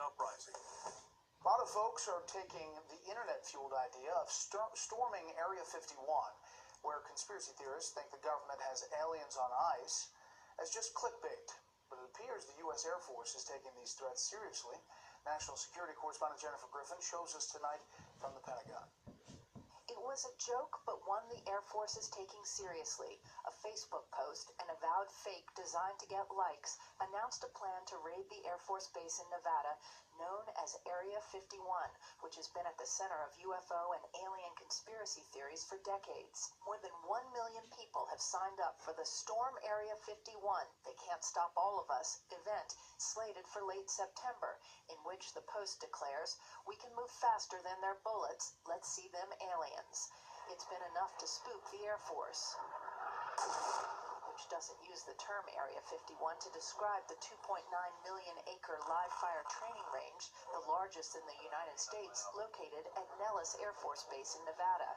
uprising. A lot of folks are taking the internet-fueled idea of storming Area 51, where conspiracy theorists think the government has aliens on ice, as just clickbait. But it appears the U.S. Air Force is taking these threats seriously. National Security Correspondent Jennifer Griffin shows us tonight from the Pentagon. It was a joke, but one the Air Force is taking seriously. A Facebook post, an avowed fake designed to get likes, announced a plan to raid the Air Force Base in Nevada, known as Area 51, which has been at the center of UFO and alien conspiracy theories for decades. More than 1 million people have signed up for the Storm Area 51, They Can't Stop All of Us event, slated for late September, in which the post declares, "We can move faster than their bullets. Let's see them aliens." It's been enough to spook the Air Force, which doesn't use the term Area 51 to describe the 2.9 million acre live fire training range, the largest in the United States, located at Nellis Air Force Base in Nevada.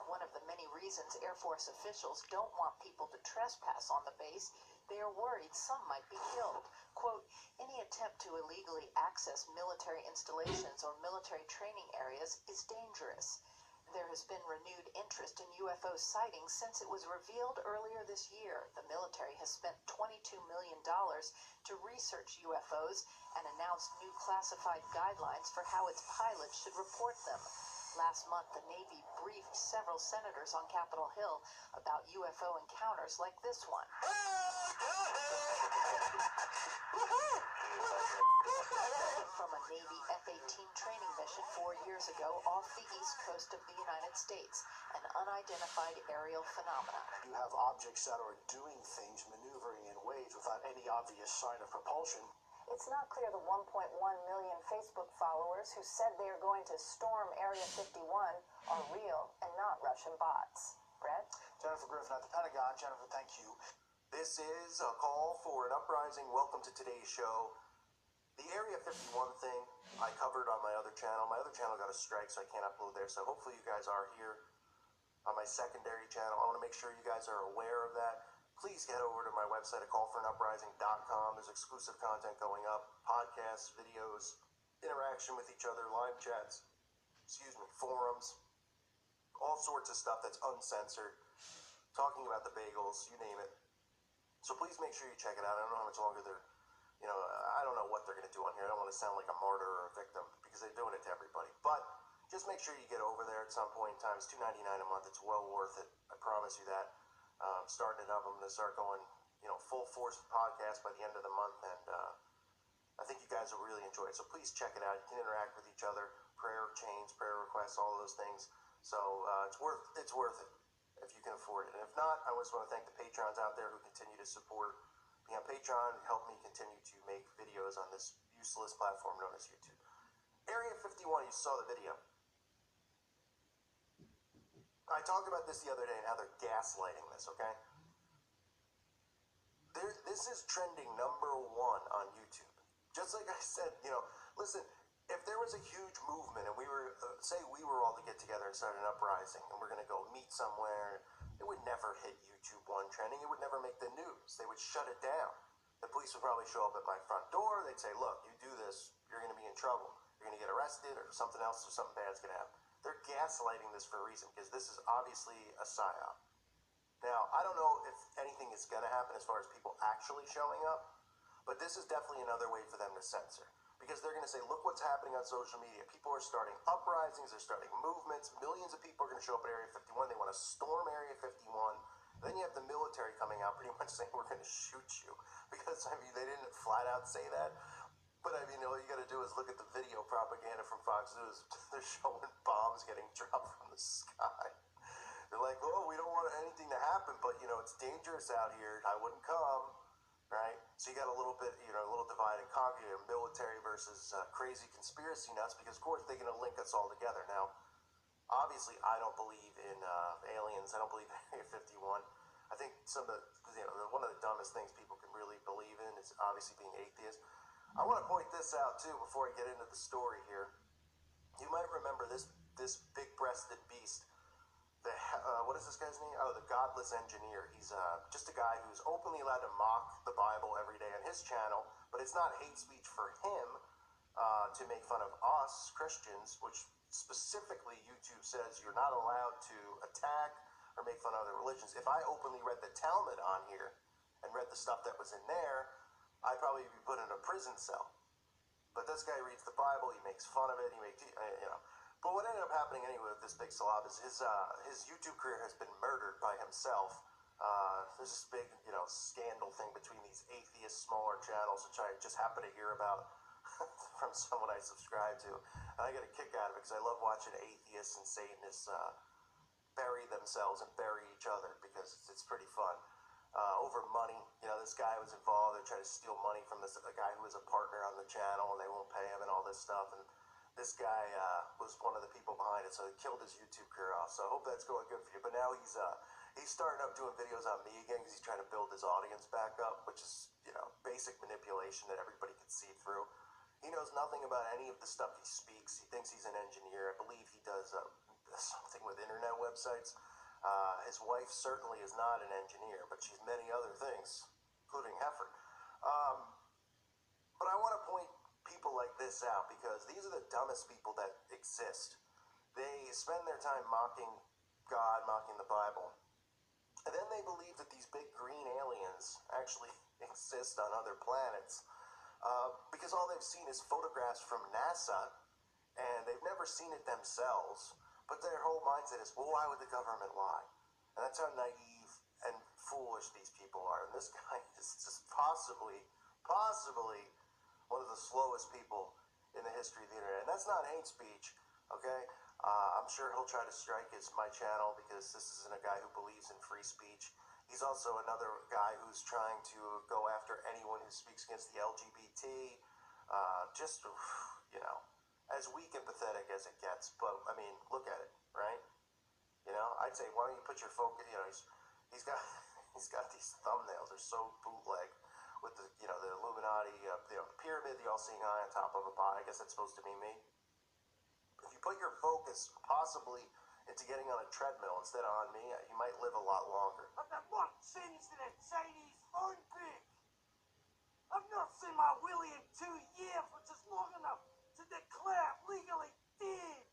One of the many reasons Air Force officials don't want people to trespass on the base, they are worried some might be killed. Quote, "Any attempt to illegally access military installations or military training areas is dangerous." There has been renewed interest in UFO sightings since it was revealed earlier this year. The military has spent $22 million to research UFOs and announced new classified guidelines for how its pilots should report them. Last month, the Navy briefed several senators on Capitol Hill about UFO encounters like this one. From a Navy F-18 training mission 4 years ago off the east coast of the United States, an unidentified aerial phenomenon. You have objects that are doing things, maneuvering in ways without any obvious sign of propulsion. It's not clear the 1.1 million Facebook followers who said they are going to storm Area 51 are real and not Russian bots. Brett? Jennifer Griffin at the Pentagon. Jennifer, thank you. This is a call for an uprising. Welcome to today's show. The Area 51 thing I covered on my other channel. My other channel got a strike, so I can't upload there. So hopefully you guys are here on my secondary channel. I want to make sure you guys are aware of that. Please head over to my website at callforanuprising.com. There's exclusive content going up, podcasts, videos, interaction with each other, live chats, forums, all sorts of stuff that's uncensored, talking about the bagels, you name it. So please make sure you check it out. I don't know how much longer I don't know what they're going to do on here. I don't want to sound like a martyr or a victim because they're doing it to everybody. But just make sure you get over there at some point in time. It's $2.99 a month. It's well worth it. I promise you that. Starting it up, I'm going to start going, full force podcast by the end of the month, and I think you guys will really enjoy it. So please check it out. You can interact with each other, prayer chains, prayer requests, all of those things. So it's worth it if you can afford it. And if not, I just want to thank the patrons out there who continue to support me on Patreon and help me continue to make videos on this useless platform known as YouTube. Area 51, you saw the video. I talked about this the other day and how they're gaslighting this, okay? This is trending #1 on YouTube. Just like I said, listen, if there was a huge movement and we were, say we were all to get together and start an uprising and we're going to go meet somewhere, it would never hit YouTube 1 trending. It would never make the news. They would shut it down. The police would probably show up at my front door. They'd say, look, you do this, you're going to be in trouble. You're going to get arrested or something else or something bad's going to happen. They're gaslighting this for a reason because this is obviously a psyop. Now, I don't know if anything is going to happen as far as people actually showing up, but this is definitely another way for them to censor. Because they're going to say, look what's happening on social media. People are starting uprisings, they're starting movements. Millions of people are going to show up at Area 51. They want to storm Area 51. Then you have the military coming out pretty much saying, we're going to shoot you. Because, they didn't flat out say that. But, all you got to do is look at the video propaganda from Fox News. They're showing bombs getting dropped from the sky. They're like, oh, we don't want anything to happen, but, it's dangerous out here. I wouldn't come. Right? So you got a little bit, a little divide and conquer, military versus crazy conspiracy nuts, because of course they're going to link us all together. Now, obviously, I don't believe in aliens. I don't believe in Area 51. I think one of the dumbest things people can really believe in is obviously being atheist. I want to point this out too before I get into the story here. You might remember this big-breasted beast. What is this guy's name? Oh, the Godless Engineer. He's just a guy who's openly allowed to mock the Bible every day on his channel, but it's not hate speech for him to make fun of us, Christians, which specifically YouTube says you're not allowed to attack or make fun of other religions. If I openly read the Talmud on here and read the stuff that was in there, I'd probably be put in a prison cell. But this guy reads the Bible, he makes fun of it, But what ended up happening anyway with this big slob is his YouTube career has been murdered by himself. There's this big, scandal thing between these atheist smaller channels, which I just happen to hear about from someone I subscribe to. And I get a kick out of it because I love watching atheists and Satanists bury themselves and bury each other because it's pretty fun. Over money, this guy was involved. They're trying to steal money from a guy who was a partner on the channel, and they won't pay him and all this stuff. And this guy was one of the people behind it, so he killed his YouTube career off. So I hope that's going good for you. But now he's starting up doing videos on me again because he's trying to build his audience back up, which is basic manipulation that everybody can see through. He knows nothing about any of the stuff he speaks. He thinks he's an engineer. I believe he does something with internet websites. His wife certainly is not an engineer, but she's many other things, including heifer. But I want to point people like this out because these are the dumbest people that exist. They spend their time mocking God, mocking the Bible, and then they believe that these big green aliens actually exist on other planets because all they've seen is photographs from NASA, and they've never seen it themselves. But their whole mindset is, well, why would the government lie? And that's how naive and foolish these people are. And this guy is just possibly one of the slowest people in the history of the internet. And that's not hate speech, okay? I'm sure he'll try to strike my channel because this isn't a guy who believes in free speech. He's also another guy who's trying to go after anyone who speaks against the LGBT. As weak and pathetic as it gets. But, look at it, right? I'd say, why don't you put your focus, he's got these thumbnails. They're so bootleg with the Illuminati, the pyramid, the all-seeing eye on top of a pot. I guess that's supposed to be me. If you put your focus possibly into getting on a treadmill instead of on me, you might live a lot longer. I've got what changed in a Chinese phone pic. I've not seen my Willie in 2 years, which is long enough to declare legally dead.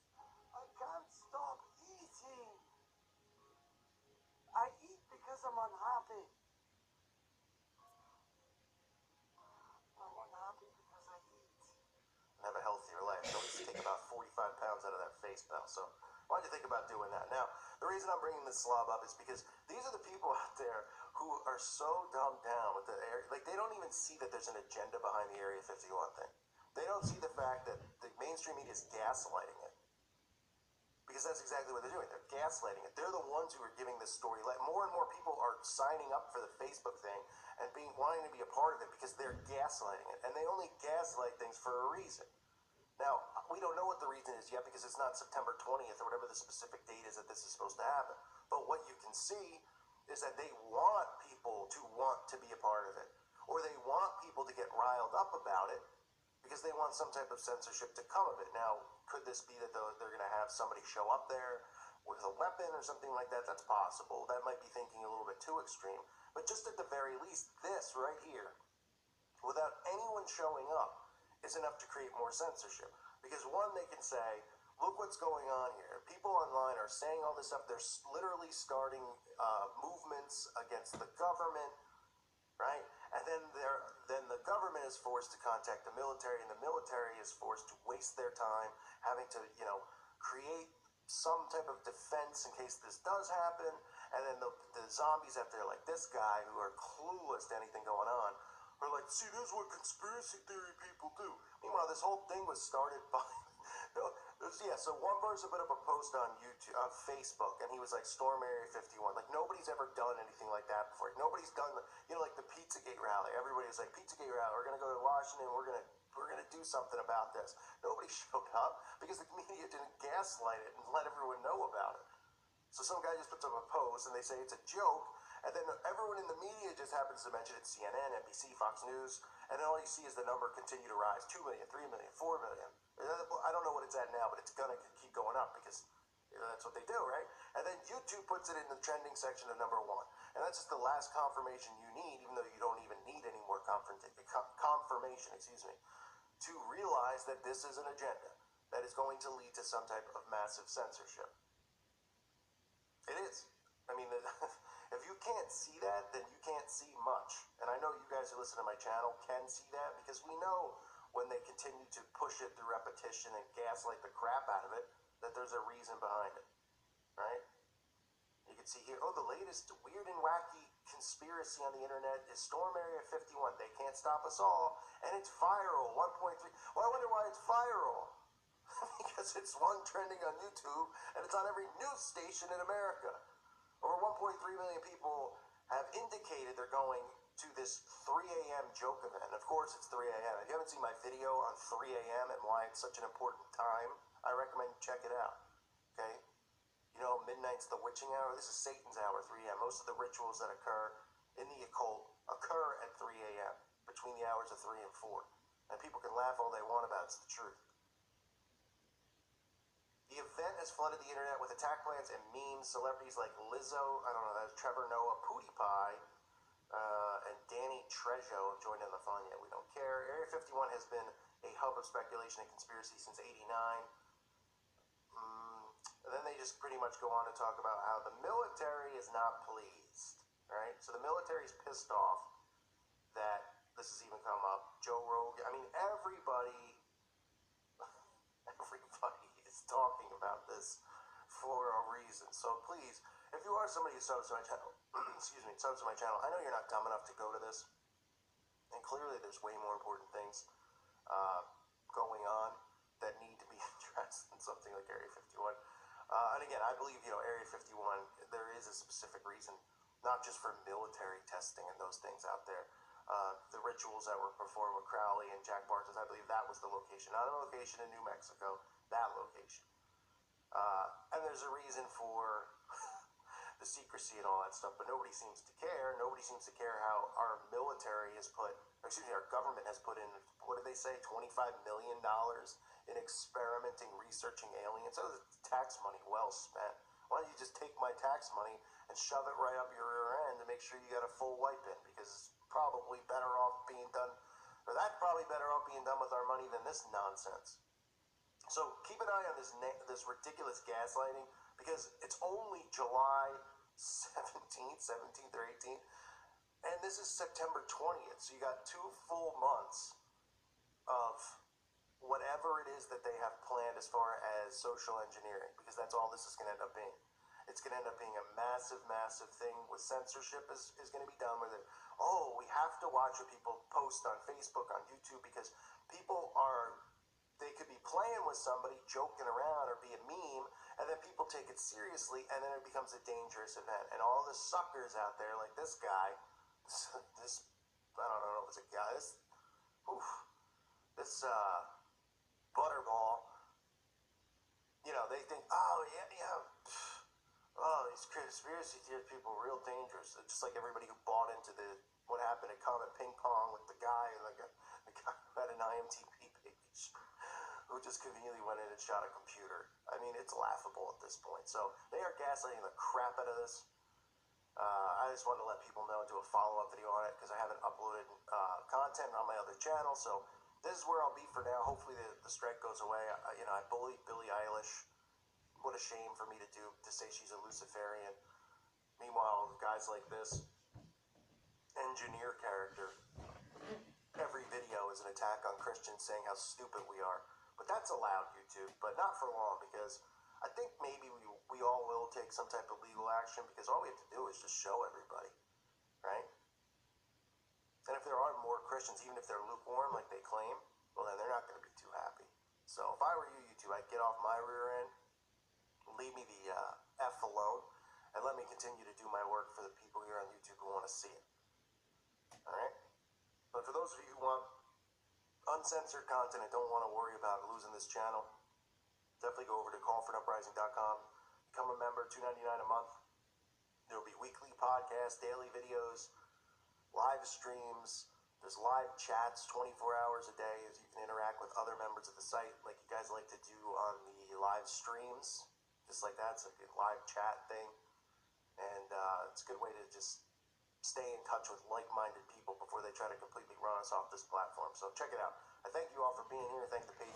I can't stop eating. I eat because I'm unhappy. I'm unhappy because I eat. And have a healthier life. At least take about 45 pounds out of that face belt. So why don't you think about doing that? Now, the reason I'm bringing this slob up is because these are the people out there who are so dumbed down with the area. Like, they don't even see that there's an agenda behind the Area 51 thing. They don't see the fact that the mainstream media is gaslighting it. Because that's exactly what they're doing. They're gaslighting it. They're the ones who are giving this story. Like, more and more people are signing up for the Facebook thing and wanting to be a part of it because they're gaslighting it. And they only gaslight things for a reason. Now, we don't know what the reason is yet because it's not September 20th or whatever the specific date is that this is supposed to happen. But what you can see is that they want people to want to be a part of it. Or they want people to get riled up about it because they want some type of censorship to come of it. Now, could this be that they're going to have somebody show up there with a weapon or something like that? That's possible. That might be thinking a little bit too extreme. But just at the very least, this right here, without anyone showing up, is enough to create more censorship. Because one, they can say, look what's going on here. People online are saying all this stuff. They're literally starting movements against the government, right? And then the government is forced to contact the military, and the military is forced to waste their time having to, create some type of defense in case this does happen. And then the zombies out there like this guy who are clueless to anything going on are like, see, this is what conspiracy theory people do. Meanwhile, this whole thing was started by... so one person put up a post on YouTube, on Facebook, and he was like, Storm Area 51. Like, nobody's ever done anything like that before. Nobody's done, like the Pizzagate rally. Everybody was like, Pizzagate rally, we're going to go to Washington, we're going to do something about this. Nobody showed up because the media didn't gaslight it and let everyone know about it. So some guy just puts up a post, and they say it's a joke, and then everyone in the media just happens to mention it, CNN, NBC, Fox News, and then all you see is the number continue to rise, 2 million, 3 million, 4 million. I don't know what it's at now, but it's going to keep going up because that's what they do, right? And then YouTube puts it in the trending section of #1. And that's just the last confirmation you need, even though you don't even need any more confirmation, to realize realize that this is an agenda that is going to lead to some type of massive censorship. It is. I mean, if you can't see that, then you can't see much. And I know you guys who listen to my channel can see that, because we know when they continue to push it through repetition and gaslight the crap out of it, that there's a reason behind it, right? You can see here, oh, the latest weird and wacky conspiracy on the internet is Storm Area 51. They can't stop us all, and it's viral, 1.3. Well, I wonder why it's viral. Because it's one trending on YouTube, and it's on every news station in America. Over 1.3 million people have indicated they're going to this 3 a.m. joke event. Of course, it's 3 a.m. If you haven't seen my video on 3 a.m. and why it's such an important time, I recommend you check it out, okay? You know, midnight's the witching hour. This is Satan's hour, 3 a.m. Most of the rituals that occur in the occult occur at 3 a.m., between the hours of 3 and 4. And people can laugh all they want about it. It's the truth. The event has flooded the internet with attack plans and memes. Celebrities like Lizzo, I don't know, that's Trevor Noah, PewDiePie, and Danny Trejo have joined in the fun, yet we don't care. Area 51 has been a hub of speculation and conspiracy since '89. And then they just pretty much go on to talk about how the military is not pleased, right? So the military's pissed off that this has even come up. Joe Rogan, I mean, everybody is talking about this for a reason. So please, if you are somebody who subs to my channel, subs to my channel, I know you're not dumb enough to go to this. And clearly there's way more important things going on that need to be addressed than something like Area 51. And again, I believe, Area 51, there is a specific reason, not just for military testing and those things out there. The rituals that were performed with Crowley and Jack Parsons, I believe that was the location, not a location in New Mexico, that location. And there's a reason for the secrecy and all that stuff, but nobody seems to care. Nobody seems to care how our military has our government has put in, what did they say, $25 million in experimenting, researching aliens. So it's tax money well spent. Why don't you just take my tax money and shove it right up your rear end to make sure you got a full wipe in? Because it's probably better off being done, or that's probably better off being done with our money than this nonsense. So keep an eye on this ridiculous gaslighting, because it's only July 17th or 18th, and this is September 20th. So you got 2 full months of whatever it is that they have planned as far as social engineering, because that's all this is going to end up being. It's going to end up being a massive, massive thing with censorship is going to be done with it. Oh, we have to watch what people post on Facebook, on YouTube, because they could be playing with somebody, joking around, or be a meme, and then people take it seriously, and then it becomes a dangerous event. And all the suckers out there, like this guy, I don't know if it's a guy, this butterball, they think, these conspiracy theory people are real dangerous. It's just like everybody who bought into what happened at Comet Ping Pong with the guy who had an IMDb page, who just conveniently went in and shot a computer. I mean, it's laughable at this point. So they are gaslighting the crap out of this. I just wanted to let people know and do a follow-up video on it, because I haven't uploaded content on my other channel. So this is where I'll be for now. Hopefully the strike goes away. I bullied Billie Eilish. What a shame for me to say she's a Luciferian. Meanwhile, guys like this engineer character, every video is an attack on Christians, saying how stupid we are. But that's allowed, YouTube, but not for long, because I think maybe we all will take some type of legal action, because all we have to do is just show everybody, right? And if there are more Christians, even if they're lukewarm like they claim, well, then they're not going to be too happy. So if I were you, YouTube, I'd get off my rear end, leave me the F alone, and let me continue to do my work for the people here on YouTube who want to see it. All right? But for those of you who want uncensored content and don't want to worry about losing this channel, definitely go over to callforuprising.com, become a member, $2.99 a month. There will be weekly podcasts, daily videos, live streams. There's live chats 24 hours a day, as you can interact with other members of the site, like you guys like to do on the live streams. Just like that, it's like a live chat thing. And it's a good way to just stay in touch with like-minded people before they try to completely run us off this platform. So check it out. I thank you all for being here. Thank the patrons.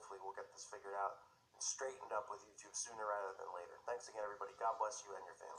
hopefully we'll get this figured out and straightened up with YouTube sooner rather than later. Thanks again, everybody. God bless you and your family.